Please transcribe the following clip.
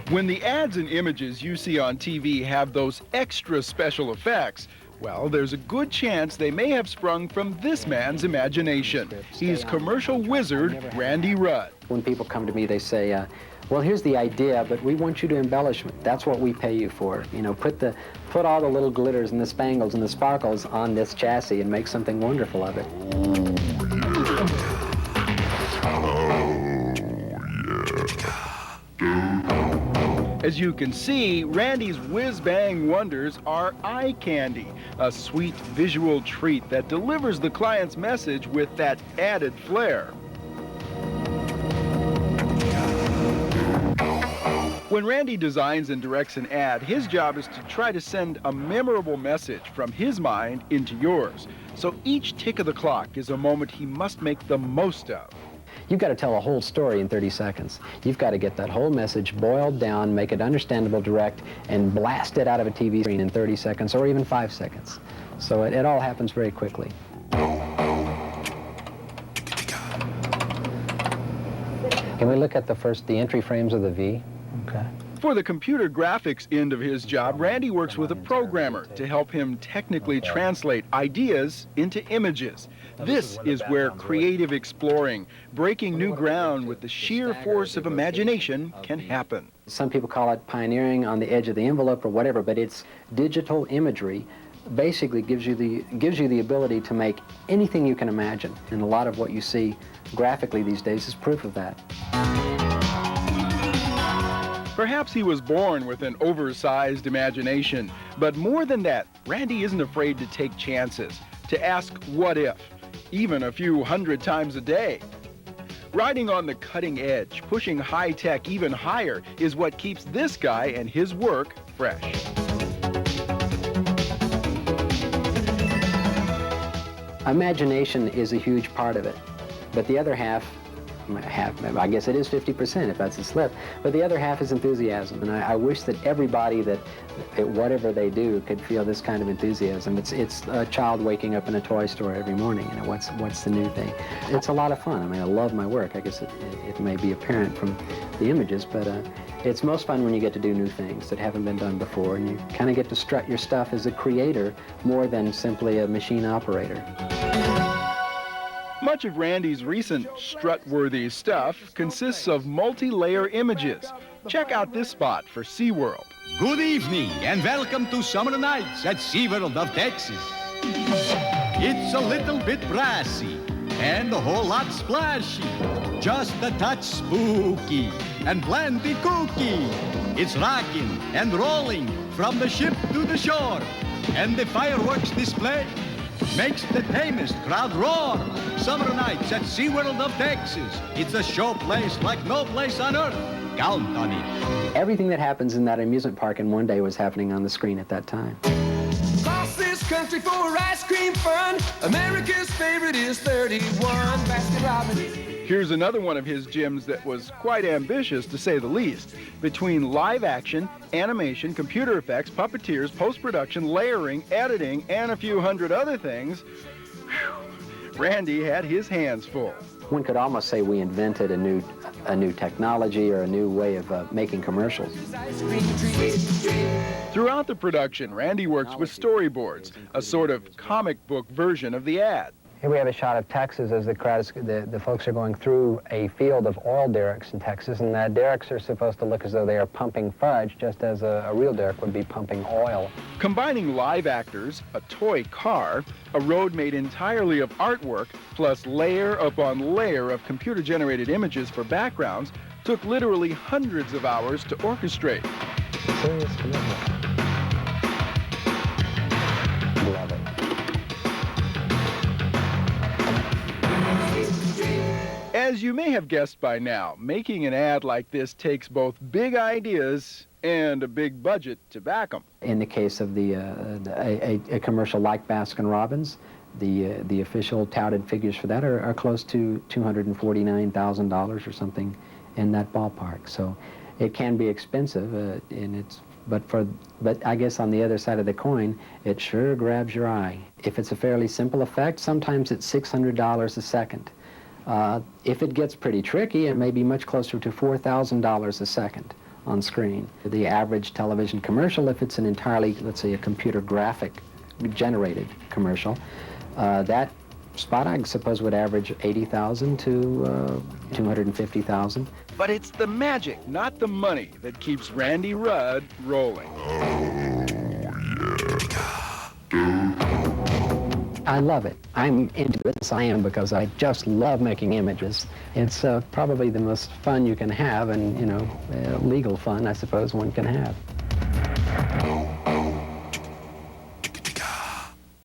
When the ads and images you see on TV have those extra special effects, well, there's a good chance they may have sprung from this man's imagination. He's commercial wizard Randy Rudd. When people come to me, they say, well, here's the idea, but we want you to embellish it. That's what we pay you for. You know, put all the little glitters and the spangles and the sparkles on this chassis and make something wonderful of it. As you can see, Randy's whiz-bang wonders are eye candy, a sweet visual treat that delivers the client's message with that added flair. When Randy designs and directs an ad, his job is to try to send a memorable message from his mind into yours. So each tick of the clock is a moment he must make the most of. You've got to tell a whole story in 30 seconds. You've got to get that whole message boiled down, make it understandable, direct, and blast it out of a TV screen in 30 seconds or even 5 seconds. So it all happens very quickly. Can we look at the entry frames of the V? Okay. For the computer graphics end of his job, Randy works with a programmer to help him technically translate ideas into images. This is where creative exploring, breaking new ground with the sheer force of imagination can happen. Some people call it pioneering on the edge of the envelope or whatever, but it's digital imagery. Basically gives you the ability to make anything you can imagine. And a lot of what you see graphically these days is proof of that. Perhaps he was born with an oversized imagination, but more than that, Randy isn't afraid to take chances, to ask what if, even a few hundred times a day. Riding on the cutting edge, pushing high tech even higher is what keeps this guy and his work fresh. Imagination is a huge part of it, but the other half, I guess it is 50% if that's a slip, but the other half is enthusiasm. And I wish that everybody that whatever they do could feel this kind of enthusiasm. It's a child waking up in a toy store every morning. You know, what's the new thing? It's a lot of fun. I mean, I love my work. I guess it may be apparent from the images, but it's most fun when you get to do new things that haven't been done before, and you kind of get to strut your stuff as a creator more than simply a machine operator. Much of Randy's recent strut-worthy stuff consists of multi-layer images. Check out this spot for SeaWorld. Good evening and welcome to Summer Nights at SeaWorld of Texas. It's a little bit brassy and a whole lot splashy. Just a touch spooky and plenty kooky. It's rocking and rolling from the ship to the shore. And the fireworks display makes the tamest crowd roar. Summer Nights at SeaWorld of Texas. It's a show place like no place on earth. Count on it. Everything that happens in that amusement park in one day was happening on the screen at that time. Across this country for ice cream fun, America's favorite is 31 Baskin-Robbins. Here's another one of his gems that was quite ambitious, to say the least. Between live action, animation, computer effects, puppeteers, post-production, layering, editing, and a few hundred other things, Randy had his hands full. One could almost say we invented a new technology or a new way of making commercials. Throughout the production, Randy works with storyboards, a sort of comic book version of the ad. Here we have a shot of Texas as the folks are going through a field of oil derricks in Texas, and the derricks are supposed to look as though they are pumping fudge, just as a real derrick would be pumping oil. Combining live actors, a toy car, a road made entirely of artwork, plus layer upon layer of computer-generated images for backgrounds, took literally hundreds of hours to orchestrate. Serious commitment. Love it. As you may have guessed by now, making an ad like this takes both big ideas and a big budget to back them. In the case of a commercial like Baskin-Robbins, the official touted figures for that are close to $249,000 or something in that ballpark. So it can be expensive, but I guess on the other side of the coin, it sure grabs your eye. If it's a fairly simple effect, sometimes it's $600 a second. If it gets pretty tricky, it may be much closer to $4,000 a second on screen. The average television commercial, if it's an entirely, let's say, a computer graphic generated commercial, that spot I suppose would average 80,000 to 250,000. But it's the magic, not the money, that keeps Randy Rudd rolling. I love it. I'm into it. I am, because I just love making images. It's probably the most fun you can have, and, you know, legal fun, I suppose, one can have.